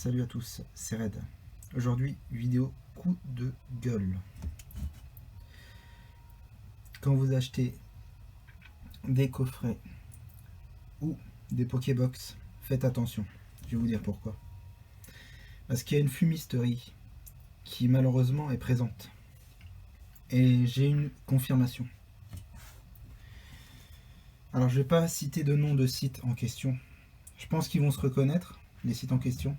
Salut à tous, c'est Red. Aujourd'hui, vidéo coup de gueule. Quand vous achetez des coffrets ou des Pokébox, faites attention. Je vais vous dire pourquoi. Parce qu'il y a une fumisterie qui malheureusement est présente. Et j'ai une confirmation. Alors je ne vais pas citer de nom de site en question. Je pense qu'ils vont se reconnaître, les sites en question.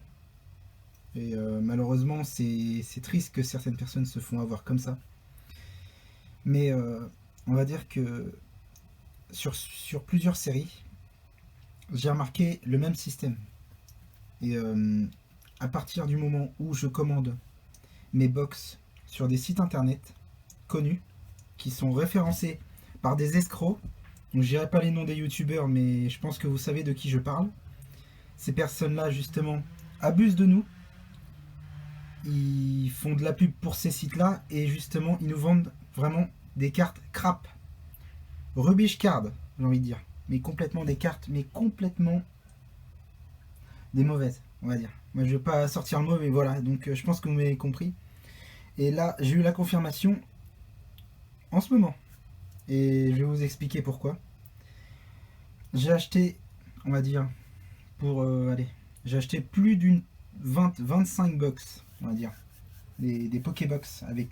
Et malheureusement, c'est triste que certaines personnes se font avoir comme ça. Mais on va dire que sur plusieurs séries, j'ai remarqué le même système. Et à partir du moment où je commande mes box sur des sites internet connus, qui sont référencés par des escrocs, donc je dirais pas les noms des youtubeurs, mais je pense que vous savez de qui je parle. Ces personnes-là, justement, abusent de nous. Ils font de la pub pour ces sites-là et justement, ils nous vendent vraiment des cartes crap. Rubbish card, j'ai envie de dire. Mais complètement des cartes, mais complètement des mauvaises, on va dire. Moi, je vais pas sortir le mot, mais voilà. Donc, je pense que vous m'avez compris. Et là, j'ai eu la confirmation en ce moment. Et je vais vous expliquer pourquoi. J'ai acheté, on va dire, pour... allez, j'ai acheté plus d'une 25 box, on va dire. Des Pokébox avec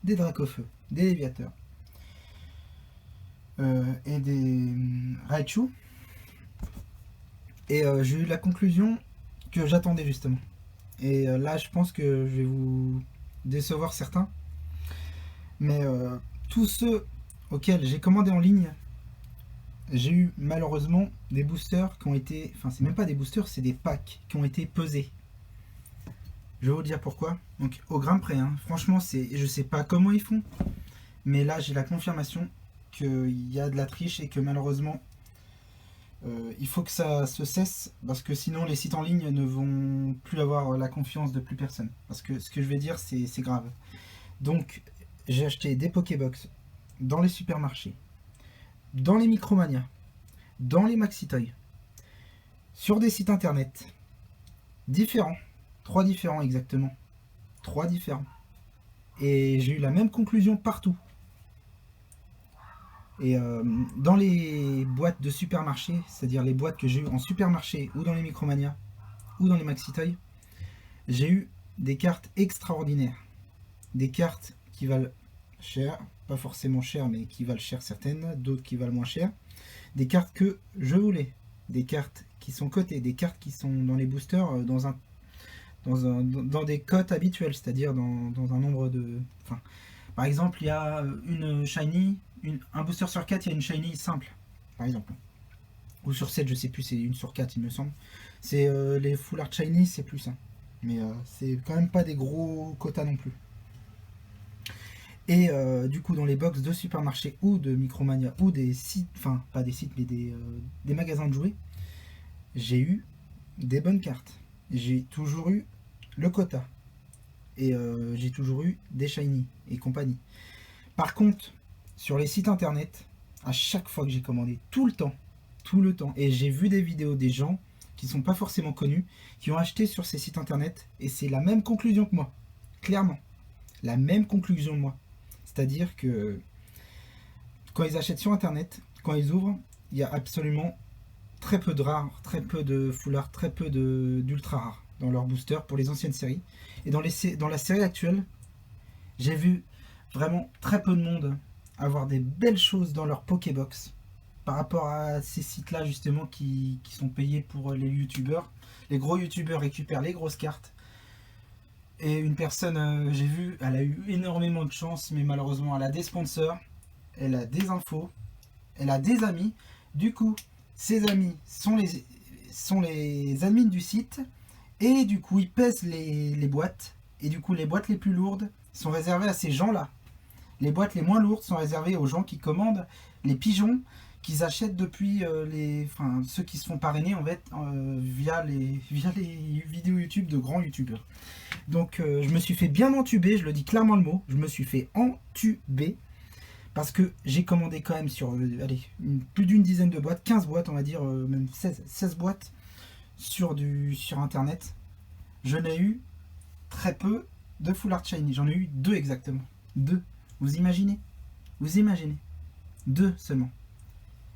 des Dracofeu, des Léviateurs et des Raichu. Et j'ai eu la conclusion que j'attendais justement. Et là, je pense que je vais vous décevoir certains. Mais tous ceux auxquels j'ai commandé en ligne, j'ai eu malheureusement des boosters qui ont été... Enfin, c'est même pas des boosters, c'est des packs qui ont été pesés. Je vais vous dire pourquoi. Donc, au gramme près, hein. Franchement, je sais pas comment ils font. Mais là, j'ai la confirmation qu'il y a de la triche et que malheureusement, il faut que ça se cesse. Parce que sinon, les sites en ligne ne vont plus avoir la confiance de plus personne. Parce que ce que je vais dire, c'est grave. Donc, j'ai acheté des Pokébox dans les supermarchés, dans les Micromania, dans les Maxitoy, sur des sites internet différents, 3 différents exactement, 3 différents. Et j'ai eu la même conclusion partout. Et dans les boîtes de supermarché, c'est-à-dire les boîtes que j'ai eues en supermarché ou dans les Micromania ou dans les Maxitoy, j'ai eu des cartes extraordinaires. Des cartes qui valent cher, pas forcément cher, mais qui valent cher certaines, d'autres qui valent moins cher. Des cartes que je voulais, des cartes qui sont cotées, des cartes qui sont dans les boosters dans des cotes habituelles, c'est-à-dire dans un nombre de... Enfin, par exemple, il y a une shiny, un booster sur 4, il y a une shiny simple, par exemple. Ou sur 7, je sais plus, c'est une sur 4, il me semble. C'est les full art shiny, c'est plus ça. Mais c'est quand même pas des gros quotas non plus. Et du coup, dans les box de supermarché ou de Micromania ou des sites, enfin, pas des sites, mais des magasins de jouets, j'ai eu des bonnes cartes. J'ai toujours eu le quota. Et j'ai toujours eu des shiny et compagnie. Par contre, sur les sites internet, à chaque fois que j'ai commandé, tout le temps, et j'ai vu des vidéos des gens qui sont pas forcément connus, qui ont acheté sur ces sites internet, et c'est la même conclusion que moi. Clairement. La même conclusion que moi. C'est-à-dire que quand ils achètent sur internet, quand ils ouvrent, il y a absolument très peu de rares, très peu de full art, très peu d'ultra rares dans leur booster pour les anciennes séries. Et dans la série actuelle, j'ai vu vraiment très peu de monde avoir des belles choses dans leur Pokébox par rapport à ces sites-là justement qui sont payés pour les youtubeurs. Les gros youtubeurs récupèrent les grosses cartes. Et une personne, j'ai vu, elle a eu énormément de chance, mais malheureusement, elle a des sponsors, elle a des infos, elle a des amis. Du coup, ses amis sont les admins du site, et du coup, ils pèsent les boîtes. Et du coup, les boîtes les plus lourdes sont réservées à ces gens-là. Les boîtes les moins lourdes sont réservées aux gens qui commandent les pigeons qu'ils achètent depuis ceux qui se font parrainer en fait via les vidéos YouTube de grands youtubeurs. Donc je me suis fait bien entuber, je le dis clairement le mot, je me suis fait entuber parce que j'ai commandé quand même sur plus d'une dizaine de boîtes, 15 boîtes on va dire, même 16 boîtes sur internet. je n'ai eu très peu de full art shiny. J'en ai eu 2 exactement. 2. Vous imaginez? Vous imaginez? 2 seulement.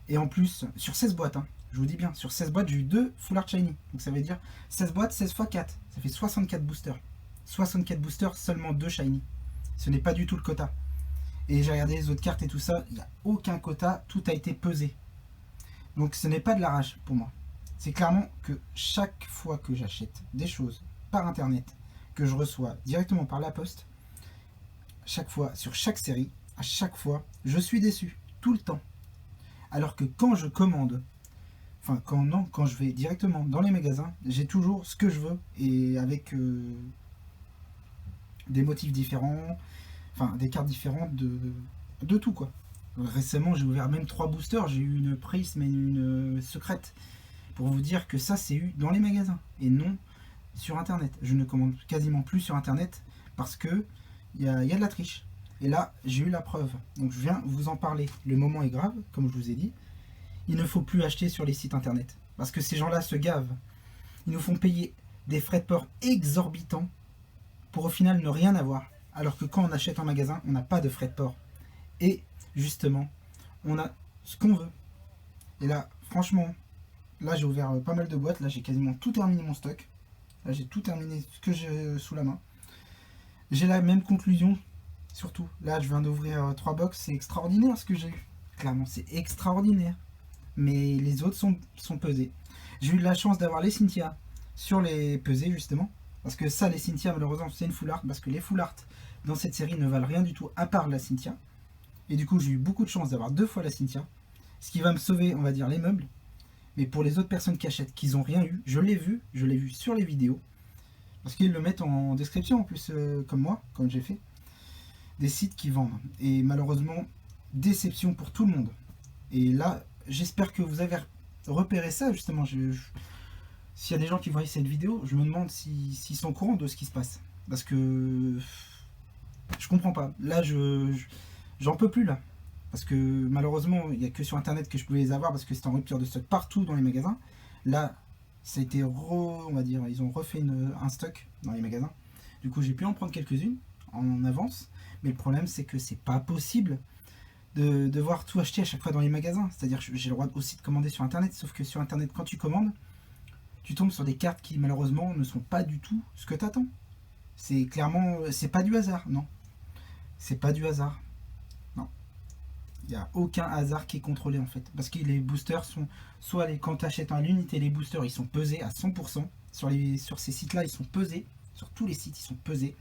Et en plus, sur 16 boîtes, hein, je vous dis bien, sur 16 boîtes, j'ai eu 2 full art shiny. Donc ça veut dire 16 boîtes, 16 x 4. Ça fait 64 boosters. 64 boosters, seulement 2 shiny. Ce n'est pas du tout le quota. Et j'ai regardé les autres cartes et tout ça, il n'y a aucun quota, tout a été pesé. Donc ce n'est pas de l'arrache pour moi. C'est clairement que chaque fois que j'achète des choses par internet, que je reçois directement par la poste, chaque fois, sur chaque série, à chaque fois, je suis déçu, tout le temps. Alors que quand je commande, enfin quand je vais directement dans les magasins, j'ai toujours ce que je veux et avec des motifs différents, enfin des cartes différentes de tout quoi. Récemment j'ai ouvert même 3 boosters, j'ai eu une prisme et une secrète pour vous dire que ça c'est eu dans les magasins et non sur internet. Je ne commande quasiment plus sur internet parce que il y a de la triche. Et là j'ai eu la preuve, donc je viens vous en parler. Le moment est grave, comme je vous ai dit. Il ne faut plus acheter sur les sites internet parce que ces gens-là se gavent. Ils nous font payer des frais de port exorbitants pour au final ne rien avoir. Alors que quand on achète en magasin, on n'a pas de frais de port. Et justement, on a ce qu'on veut. Et là, franchement, là j'ai ouvert pas mal de boîtes. Là j'ai quasiment tout terminé mon stock. Là j'ai tout terminé ce que j'ai sous la main. J'ai la même conclusion, surtout. Là je viens d'ouvrir 3 box. C'est extraordinaire ce que j'ai eu. Clairement, c'est extraordinaire. Mais les autres sont pesés. J'ai eu de la chance d'avoir les Cynthia sur les pesés justement. Parce que ça, les Cynthia, malheureusement, c'est une full art. Parce que les full art dans cette série ne valent rien du tout à part la Cynthia. Et du coup, j'ai eu beaucoup de chance d'avoir 2 fois la Cynthia. Ce qui va me sauver, on va dire, les meubles. Mais pour les autres personnes qui achètent, qui n'ont rien eu, je l'ai vu sur les vidéos. Parce qu'ils le mettent en description en plus, comme moi, comme j'ai fait. Des sites qui vendent. Et malheureusement, déception pour tout le monde. Et là, j'espère que vous avez repéré ça justement. S'il y a des gens qui voient cette vidéo, je me demande s'ils sont au courant de ce qui se passe. Parce que je comprends pas. Là, j'en peux plus là. Parce que malheureusement, il n'y a que sur internet que je pouvais les avoir parce que c'était en rupture de stock partout dans les magasins. Là, ça a été on va dire, ils ont refait un stock dans les magasins. Du coup, j'ai pu en prendre quelques-unes en avance. Mais le problème, c'est que c'est pas possible de devoir tout acheter à chaque fois dans les magasins. C'est-à-dire que j'ai le droit aussi de commander sur internet, sauf que sur internet, quand tu commandes, tu tombes sur des cartes qui malheureusement ne sont pas du tout ce que tu attends. C'est clairement, c'est pas du hasard, non. C'est pas du hasard. Non. Il n'y a aucun hasard qui est contrôlé en fait. Parce que les boosters sont, soit quand tu achètes en l'unité, les boosters ils sont pesés à 100%. Sur ces sites-là, ils sont pesés. Sur tous les sites, ils sont pesés.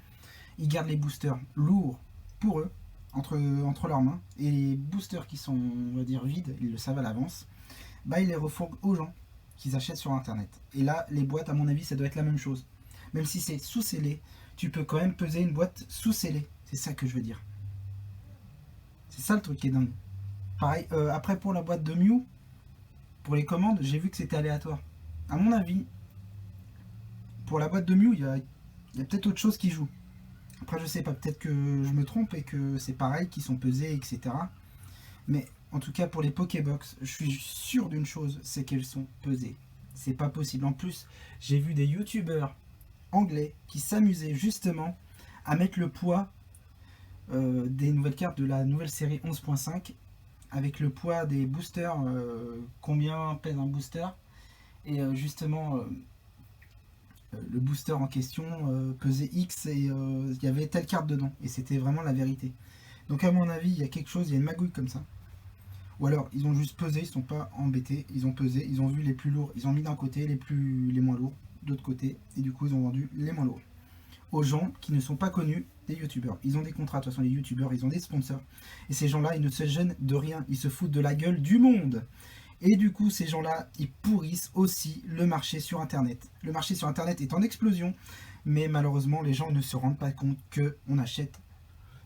Ils gardent les boosters lourds pour eux. Entre leurs mains, et les boosters qui sont, on va dire, vides, ils le savent à l'avance, bah ils les refourguent aux gens qu'ils achètent sur internet. Et là, les boîtes, à mon avis, ça doit être la même chose. Même si c'est sous-scellé, tu peux quand même peser une boîte sous-scellée. C'est ça que je veux dire. C'est ça le truc qui est dingue. Pareil, après pour la boîte de Mew, pour les commandes, j'ai vu que c'était aléatoire. À mon avis, pour la boîte de Mew, il y a peut-être autre chose qui joue. Après, je sais pas, peut-être que je me trompe et que c'est pareil, qu'ils sont pesés, etc. Mais en tout cas, pour les Pokébox, je suis sûr d'une chose, c'est qu'elles sont pesées. C'est pas possible. En plus, j'ai vu des youtubeurs anglais qui s'amusaient justement à mettre le poids des nouvelles cartes de la nouvelle série 11.5 avec le poids des boosters, combien pèse un booster, et justement le booster en question pesait X et il y avait telle carte dedans et c'était vraiment la vérité. Donc à mon avis il y a quelque chose, il y a une magouille comme ça. Ou alors ils ont juste pesé, ils ne sont pas embêtés, ils ont pesé, ils ont vu les plus lourds, ils ont mis d'un côté les moins lourds, de l'autre côté, et du coup ils ont vendu les moins lourds. Aux gens qui ne sont pas connus des youtubeurs. Ils ont des contrats, de toute façon les youtubeurs, ils ont des sponsors. Et ces gens-là, ils ne se gênent de rien, ils se foutent de la gueule du monde. Et du coup, ces gens-là, ils pourrissent aussi le marché sur Internet. Le marché sur Internet est en explosion, mais malheureusement, les gens ne se rendent pas compte qu'on achète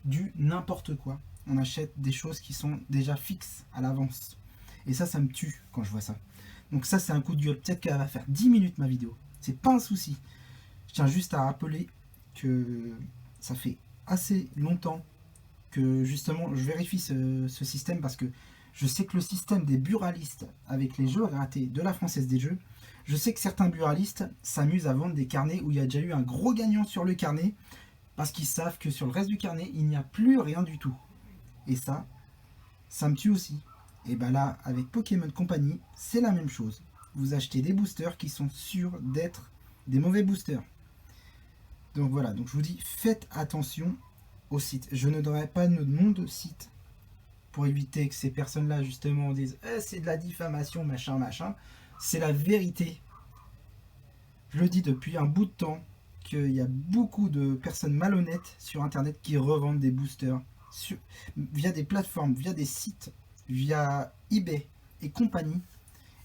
du n'importe quoi. On achète des choses qui sont déjà fixes à l'avance. Et ça me tue quand je vois ça. Donc ça, c'est un coup de gueule. Peut-être qu'elle va faire 10 minutes ma vidéo. C'est pas un souci. Je tiens juste à rappeler que ça fait assez longtemps que justement je vérifie ce système parce que je sais que le système des buralistes avec les jeux à gratter de la Française des Jeux, Je sais que certains buralistes s'amusent à vendre des carnets où il y a déjà eu un gros gagnant sur le carnet, parce qu'ils savent que sur le reste du carnet, il n'y a plus rien du tout. Et ça me tue aussi. Et ben là, avec Pokémon Company, c'est la même chose. Vous achetez des boosters qui sont sûrs d'être des mauvais boosters. Donc voilà, donc je vous dis, faites attention au site. Je ne donnerai pas de nom de site pour éviter que ces personnes-là justement disent c'est de la diffamation, machin, machin. C'est la vérité. Je le dis depuis un bout de temps qu'il y a beaucoup de personnes malhonnêtes sur Internet qui revendent des boosters via des plateformes, via des sites, via eBay et compagnie.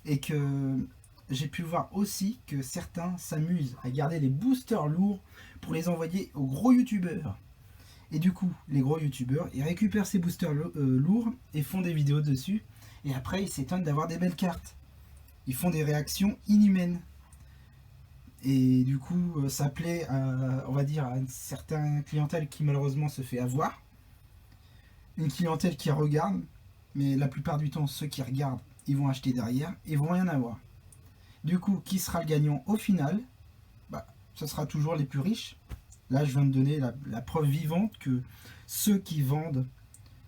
Et que j'ai pu voir aussi que certains s'amusent à garder les boosters lourds pour les envoyer aux gros youtubeurs. Et du coup, les gros youtubeurs, ils récupèrent ces boosters lourds et font des vidéos dessus. Et après, ils s'étonnent d'avoir des belles cartes. Ils font des réactions inhumaines. Et du coup, ça plaît, on va dire, à une certaine clientèle qui malheureusement se fait avoir. Une clientèle qui regarde, mais la plupart du temps, ceux qui regardent, ils vont acheter derrière et vont rien avoir. Du coup, qui sera le gagnant au final? Bah, ce sera toujours les plus riches. Là, je viens de donner la preuve vivante que ceux qui vendent,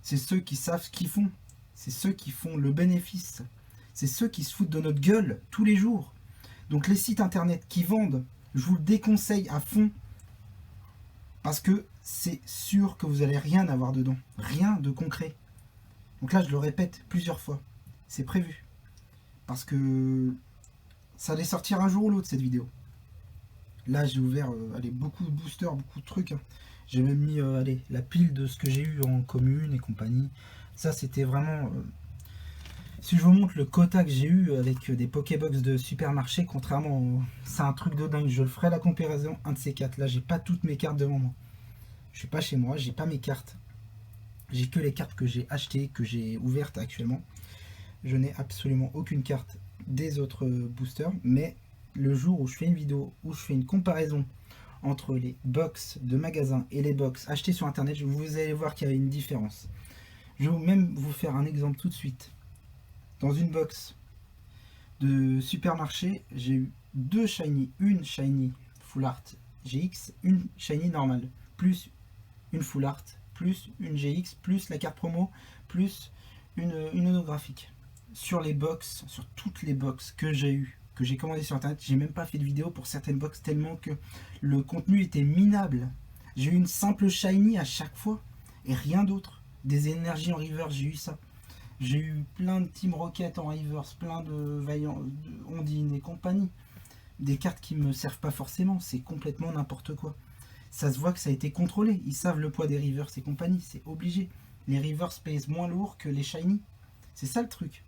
c'est ceux qui savent ce qu'ils font. C'est ceux qui font le bénéfice. C'est ceux qui se foutent de notre gueule tous les jours. Donc les sites internet qui vendent, je vous le déconseille à fond. Parce que c'est sûr que vous n'allez rien avoir dedans. Rien de concret. Donc là, je le répète plusieurs fois. C'est prévu. Parce que ça allait sortir un jour ou l'autre cette vidéo. Là, j'ai ouvert beaucoup de boosters, beaucoup de trucs. Hein. J'ai même mis la pile de ce que j'ai eu en commune et compagnie. Ça, c'était vraiment... si je vous montre le quota que j'ai eu avec des Pokébox de supermarché, contrairement au... C'est un truc de dingue. Je ferai la comparaison, un de ces quatre. Là, j'ai pas toutes mes cartes devant moi. Je suis pas chez moi, j'ai pas mes cartes. J'ai que les cartes que j'ai achetées, que j'ai ouvertes actuellement. Je n'ai absolument aucune carte des autres boosters, mais le jour où je fais une vidéo, où je fais une comparaison entre les box de magasin et les box achetées sur internet, vous allez voir qu'il y a une différence. Je vais même vous faire un exemple tout de suite. Dans une box de supermarché, j'ai eu deux shiny, une shiny full art GX, une shiny normale, plus une full art, plus une GX, plus la carte promo, plus une holographique. Sur les box, sur toutes les box que j'ai eu, que j'ai commandé sur internet, j'ai même pas fait de vidéo pour certaines box tellement que le contenu était minable. J'ai eu une simple shiny à chaque fois et rien d'autre. Des énergies en reverse, j'ai eu ça. J'ai eu plein de Team Rocket en reverse, plein de Vaillant, de Ondine et compagnie. Des cartes qui me servent pas forcément, c'est complètement n'importe quoi. Ça se voit que ça a été contrôlé. Ils savent le poids des reverse et compagnie, c'est obligé. Les reverse pèsent moins lourd que les shiny. C'est ça le truc.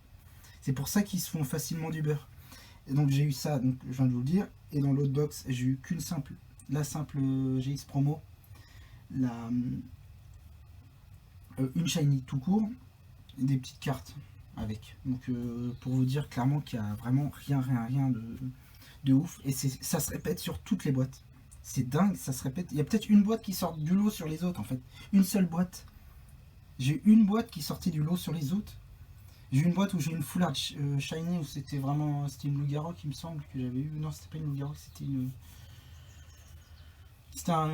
C'est pour ça qu'ils se font facilement du beurre. Et donc j'ai eu ça, donc je viens de vous le dire. Et dans l'autre box, j'ai eu qu'une simple, la simple GX promo, une shiny tout court, et des petites cartes avec. Donc pour vous dire clairement qu'il y a vraiment rien de ouf. Et ça se répète sur toutes les boîtes. C'est dingue, ça se répète. Il y a peut-être une boîte qui sort du lot sur les autres en fait. Une seule boîte. J'ai eu une boîte qui sortait du lot sur les autres. J'ai eu une boîte où j'ai une full art shiny où c'était une Loup-Garou il me semble que j'avais eu. Non, c'était pas une Loup-Garou, c'était une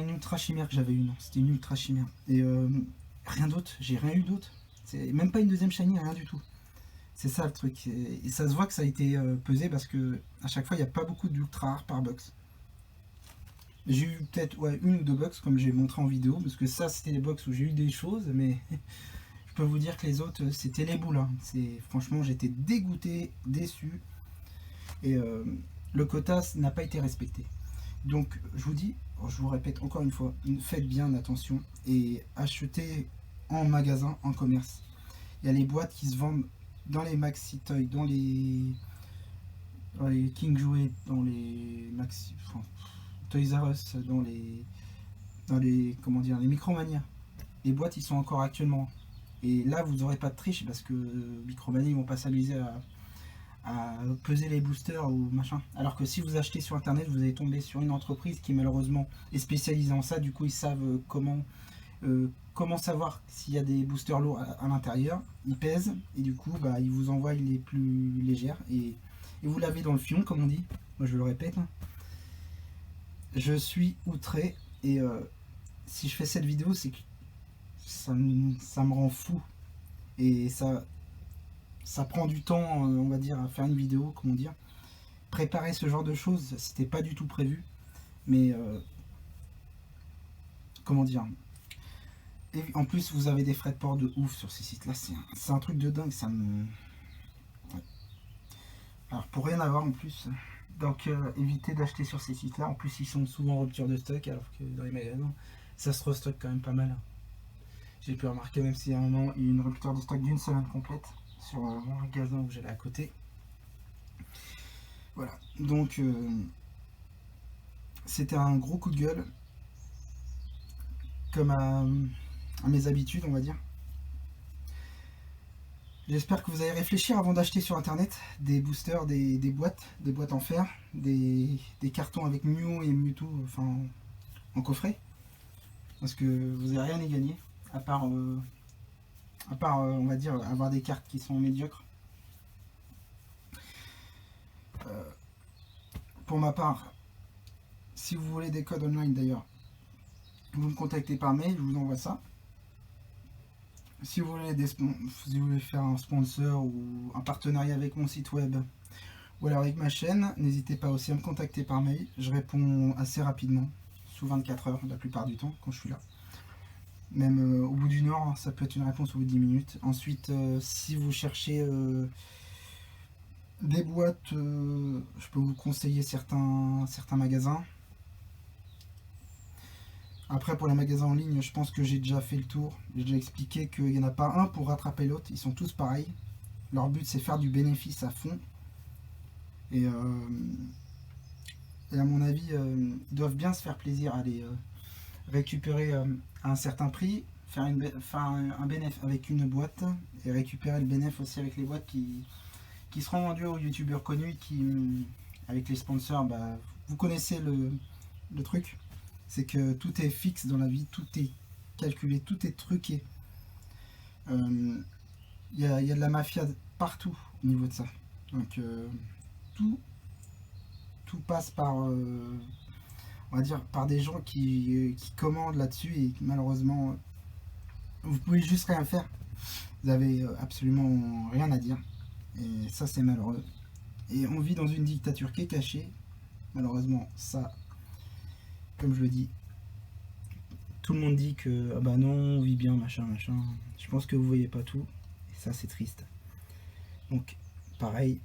ultra chimère que j'avais eu. Non, c'était une ultra chimère. Et rien d'autre, j'ai rien eu d'autre. C'est même pas une deuxième shiny, rien du tout. C'est ça le truc. Et ça se voit que ça a été pesé parce que à chaque fois il n'y a pas beaucoup d'ultra rares par box. J'ai eu peut-être une ou deux box comme j'ai montré en vidéo parce que ça c'était les box où j'ai eu des choses, mais je peux vous dire que les autres c'était les boules. Hein. Franchement j'étais dégoûté, déçu et le quota n'a pas été respecté. Donc je vous dis, je vous répète encore une fois, faites bien attention et achetez en magasin, en commerce. Il y a les boîtes qui se vendent dans les Maxi Toy, dans les King Jouets, dans les Maxi, Toys R Us, dans les comment dire, les Micromania. Les boîtes ils sont encore actuellement. Et là vous n'aurez pas de triche parce que Micromania ils vont pas s'amuser à peser les boosters ou machin. Alors que si vous achetez sur internet, vous allez tomber sur une entreprise qui malheureusement est spécialisée en ça. Du coup ils savent comment savoir s'il y a des boosters lourds à l'intérieur. Ils pèsent et du coup ils vous envoient les plus légères et vous l'avez dans le fion comme on dit. moi je le répète, hein. Je suis outré et si je fais cette vidéo, c'est que ça me rend fou. Et ça prend du temps, on va dire, à faire une vidéo, comment dire. Préparer ce genre de choses, c'était pas du tout prévu. Mais comment dire. Et en plus, vous avez des frais de port de ouf sur ces sites-là. C'est un truc de dingue. Ça me. Ouais. Alors, pour rien avoir en plus. Donc, évitez d'acheter sur ces sites-là. En plus, ils sont souvent en rupture de stock, alors que dans les magasins, ça se restocke quand même pas mal. J'ai pu remarquer, même s'il y a un moment, il y a eu une rupture de stock d'une semaine complète sur mon magasin où j'allais à côté. Voilà. Donc, c'était un gros coup de gueule, comme à mes habitudes, on va dire. J'espère que vous allez réfléchir avant d'acheter sur internet des boosters, des boîtes en fer, des cartons avec Mew et Mewtwo, enfin en coffret, parce que vous n'avez rien à y gagner, à part on va dire avoir des cartes qui sont médiocres. Euh, pour ma part, si vous voulez des codes online d'ailleurs, vous me contactez par mail, je vous envoie ça. Si vous voulez, si vous voulez faire un sponsor ou un partenariat avec mon site web ou alors avec ma chaîne, n'hésitez pas aussi à me contacter par mail. Je réponds assez rapidement, sous 24 heures la plupart du temps quand je suis là. Même au bout d'une heure, ça peut être une réponse au bout de 10 minutes. Ensuite, si vous cherchez des boîtes, je peux vous conseiller certains magasins. Après, pour les magasins en ligne, je pense que j'ai déjà fait le tour. J'ai déjà expliqué qu'il n'y en a pas un pour rattraper l'autre. Ils sont tous pareils. Leur but, c'est faire du bénéfice à fond. Et, à mon avis, ils doivent bien se faire plaisir à les récupérer à un certain prix, faire un bénéfice avec une boîte et récupérer le bénéfice aussi avec les boîtes qui seront vendues aux youtubeurs connus avec les sponsors. Bah, vous connaissez le truc. C'est que tout est fixe dans la vie, tout est calculé, tout est truqué. Il y a de la mafia partout au niveau de ça. Donc tout, tout passe par, on va dire, par des gens qui commandent là-dessus et qui, malheureusement, vous pouvez juste rien faire. Vous avez absolument rien à dire. Et ça, c'est malheureux. Et on vit dans une dictature qui est cachée. Malheureusement, ça, comme je le dis, tout le monde dit que ah bah non, on vit bien, machin, machin. Je pense que vous voyez pas tout. Et ça, c'est triste. Donc, pareil,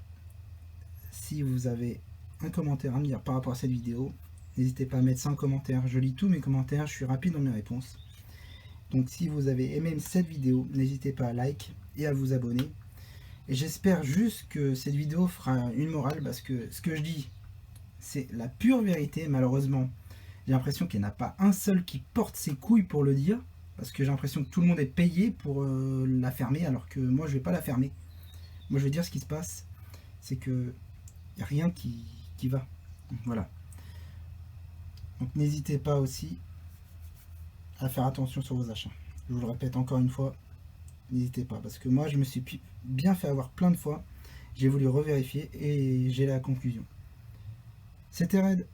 si vous avez un commentaire à me dire par rapport à cette vidéo, n'hésitez pas à mettre ça en commentaire. Je lis tous mes commentaires, je suis rapide dans mes réponses. Donc, si vous avez aimé cette vidéo, n'hésitez pas à like et à vous abonner. Et j'espère juste que cette vidéo fera une morale, parce que ce que je dis, c'est la pure vérité. Malheureusement, j'ai l'impression qu'il n'y en a pas un seul qui porte ses couilles pour le dire, parce que j'ai l'impression que tout le monde est payé pour la fermer, alors que moi je vais pas la fermer. Moi je vais dire ce qui se passe, c'est que y a rien qui va. Voilà. Donc n'hésitez pas aussi à faire attention sur vos achats. Je vous le répète encore une fois, n'hésitez pas, parce que moi je me suis bien fait avoir plein de fois. J'ai voulu revérifier et j'ai la conclusion. C'était Red.